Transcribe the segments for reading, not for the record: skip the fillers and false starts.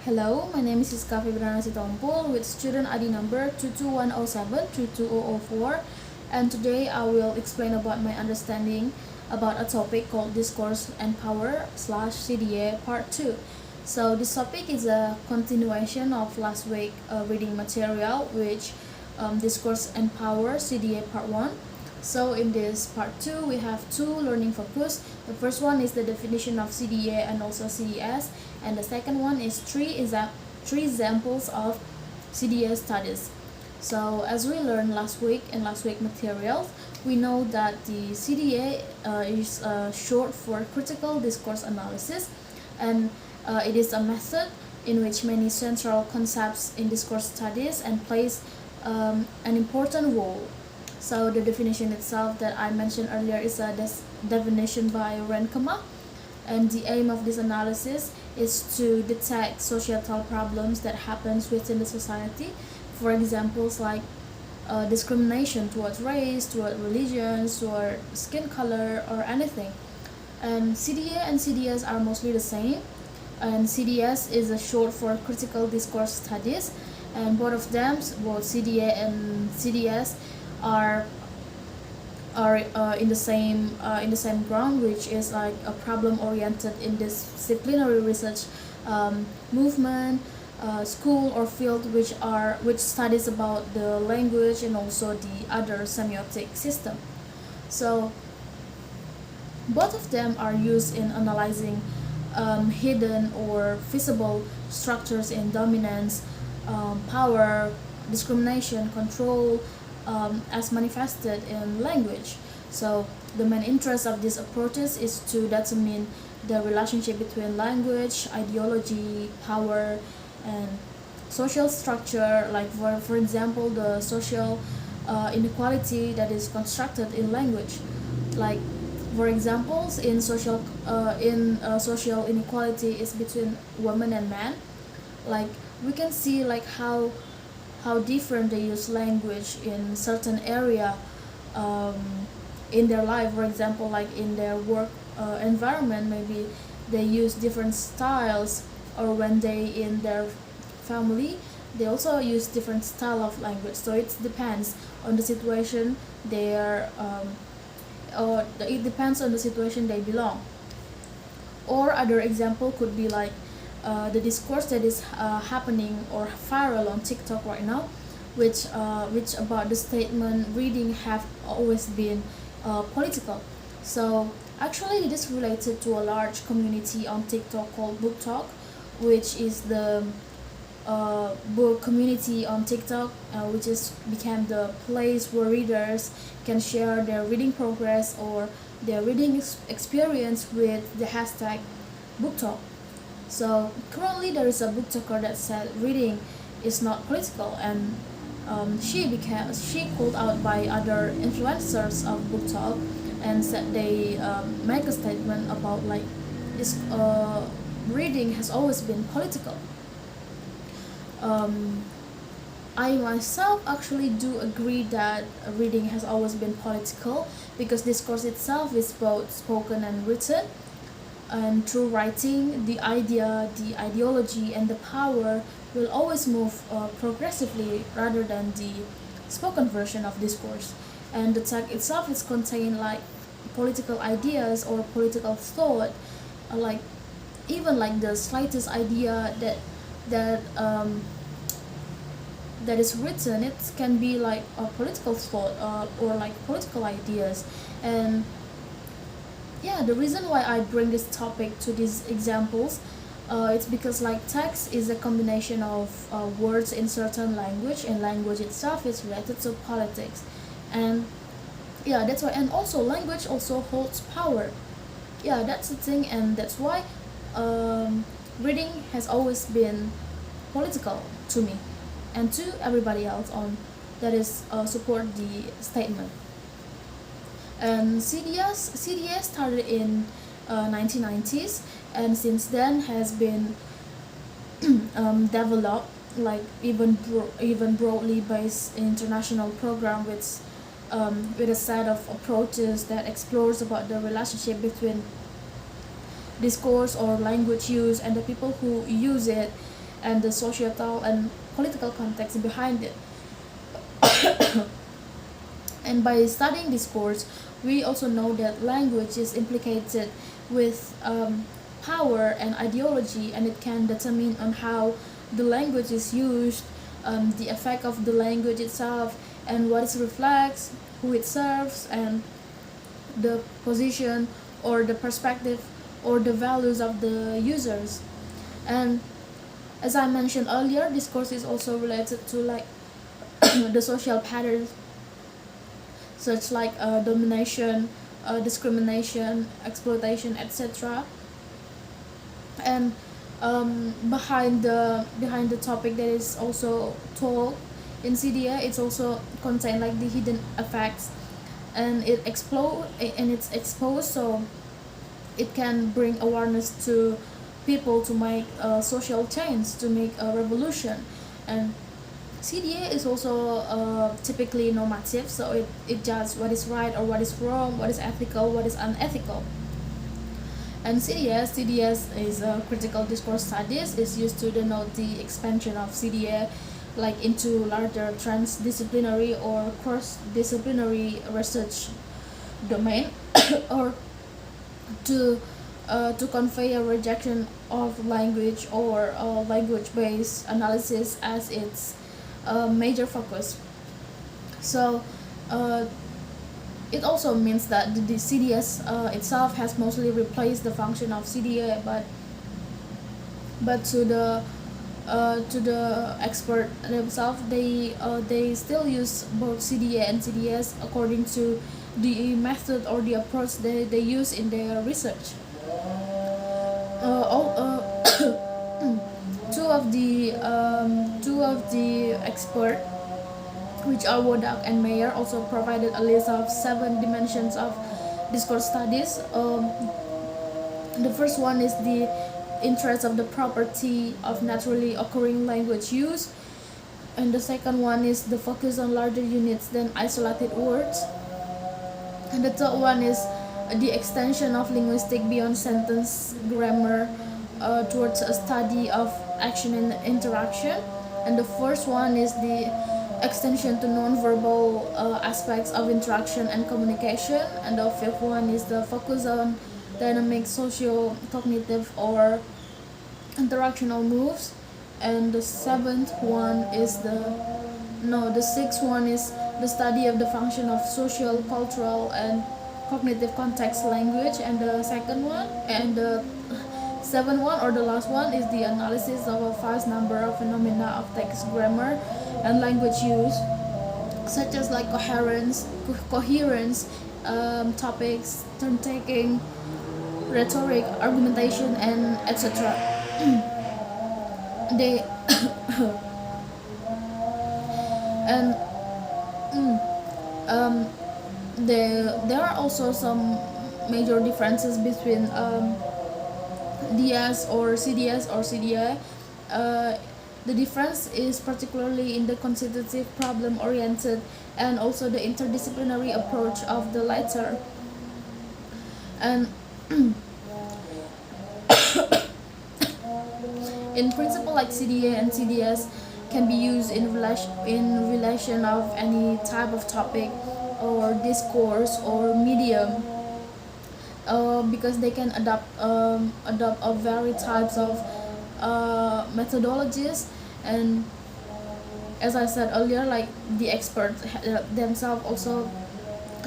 Hello, my name is Siska Febriana Sitompul with student ID number 22107-22004, and today I will explain about my understanding about a topic called Discourse and Power / CDA Part 2. So this topic is a continuation of last week reading material, which Discourse and Power CDA Part 1. So in this part 2, we have two learning focus. The first one is the definition of CDA and also CDS, and the second one is three examples of CDA studies. So as we learned last week in last week materials, we know that the CDA is short for critical discourse analysis, and it is a method in which many central concepts in discourse studies and plays an important role. So the definition itself that I mentioned earlier is a definition by Renkema, and the aim of this analysis is to detect societal problems that happens within the society. For examples like discrimination towards race, toward religions, toward skin color, or anything. And CDA and CDS are mostly the same, and CDS is a short for critical discourse studies, and both of them, both CDA and CDS, are in the same ground, which is like a problem oriented interdisciplinary research movement, school or field which studies about the language and also the other semiotic system. So both of them are used in analyzing hidden or visible structures in dominance, power, discrimination, control, as manifested in language. So the main interest of these approaches is to determine the relationship between language, ideology, power, and social structure, like for example the social inequality that is constructed in language. Like for examples in social inequality is between women and men. Like we can see like how different they use language in certain area in their life. For example, like in their work environment, maybe they use different styles, or when they in their family, they also use different style of language. So it depends on the situation they are, or it depends on the situation they belong. Or other example could be like the discourse that is happening or viral on TikTok right now, which about the statement reading have always been political. So actually it is related to a large community on TikTok called Book Talk, which is the book community on TikTok, which is became the place where readers can share their reading progress or their reading experience with the hashtag Book Talk. So currently there is a book talker that said reading is not political, and she called out by other influencers of book talk and said they make a statement about like this reading has always been political. I myself actually do agree that reading has always been political, because discourse itself is both spoken and written, and through writing, the idea, the ideology, and the power will always move progressively rather than the spoken version of discourse. And the text itself is contain like political ideas or political thought, like even like the slightest idea that is written, it can be like a political thought or like political ideas. And yeah, the reason why I bring this topic to these examples, it's because like text is a combination of words in certain language, and language itself is related to politics. And yeah, that's why. And also language also holds power. Yeah, that's the thing, and that's why reading has always been political to me and to everybody else on that is support the statement. And CDS started in 1990s, and since then has been developed like even broadly based international program with a set of approaches that explores about the relationship between discourse or language use and the people who use it, and the societal and political context behind it. And by studying discourse, we also know that language is implicated with power and ideology, and it can determine on how the language is used, the effect of the language itself, and what it reflects, who it serves, and the position or the perspective or the values of the users. And as I mentioned earlier, discourse is also related to like the social patterns such like domination, discrimination, exploitation, etc. And behind the topic that is also told in CDA, it's also contain like the hidden effects, and it's exposed, so it can bring awareness to people to make social change, to make a revolution. And CDA is also typically normative, so it judges what is right or what is wrong, what is ethical, what is unethical. And CDS is critical discourse studies, is used to denote the expansion of CDA like into larger transdisciplinary or cross-disciplinary research domain, or to convey a rejection of language or language-based analysis as its major focus. So it also means that the CDS itself has mostly replaced the function of CDA, but to the expert themselves, they still use both CDA and CDS according to the method or the approach they use in their research. Two of the expert, which are Wodak and Mayer, also provided a list of 7 dimensions of discourse studies. The first one is the interest of the property of naturally occurring language use, and the second one is the focus on larger units than isolated words, and the third one is the extension of linguistic beyond sentence grammar towards a study of action and interaction, and the first one is the extension to non-verbal aspects of interaction and communication, and the fifth one is the focus on dynamic socio-cognitive or interactional moves, and the sixth one is the study of the function of social, cultural, and cognitive context language, and the seventh one or the last one is the analysis of a vast number of phenomena of text grammar and language use, such as like coherence, topics, turn taking, rhetoric, argumentation, and etc. They and there are also some major differences between DS or CDS or CDA. The difference is particularly in the constitutive problem-oriented and also the interdisciplinary approach of the latter. And in principle, like CDA and CDS can be used in relation of any type of topic or discourse or medium, because they can adopt a varied types of methodologies. And as I said earlier, like the experts themselves also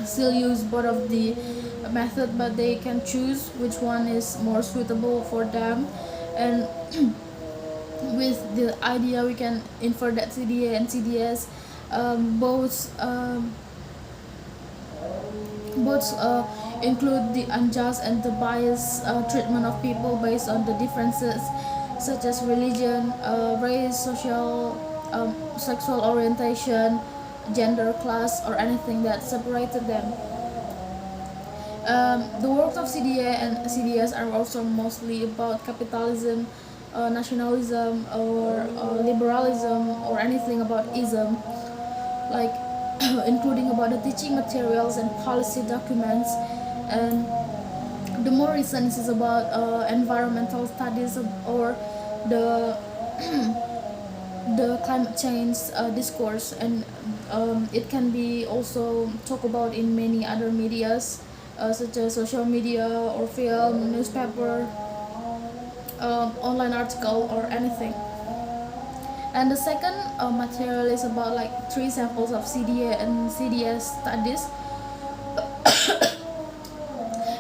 still use both of the method, but they can choose which one is more suitable for them. And with the idea, we can infer that CDA and CDS both include the unjust and the biased treatment of people based on the differences such as religion, race, sexual orientation, gender, class, or anything that separated them. The works of CDA and CDS are also mostly about capitalism, nationalism, or liberalism, or anything about ism, like including about the teaching materials and policy documents. And the more recent is about environmental studies or the the climate change discourse, and it can be also talked about in many other medias, such as social media or film, newspaper, online article, or anything. And the second material is about like three samples of CDA and CDS studies.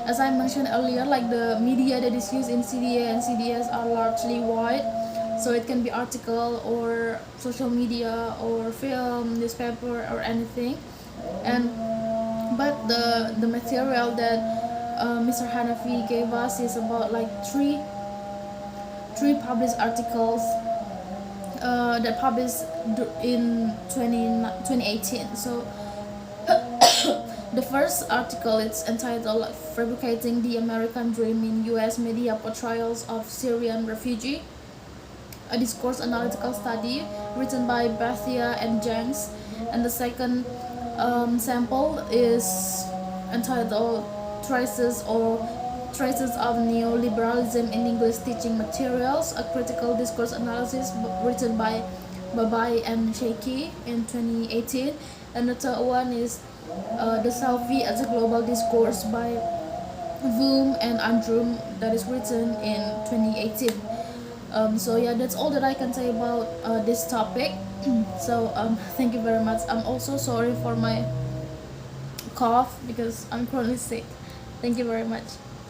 As I mentioned earlier, like the media that is used in CDA and CDS are largely wide, so it can be article or social media or film, newspaper, or anything. And but the material that Mr. Hanafi gave us is about like three published articles that published in 2018. So the first article is entitled "Fabricating the American Dream in U.S. Media Portrayals of Syrian Refugee," a discourse analytical study written by Bathia and Jenks. And the second sample is entitled Traces of Neoliberalism in English Teaching Materials, a critical discourse analysis written by Babai and Sheikhi in 2018. And the third one is The Selfie as a Global Discourse by Voom and Andrum, that is written in 2018. So yeah, that's all that I can say about this topic. So thank you very much. I'm also sorry for my cough because I'm currently sick. Thank you very much.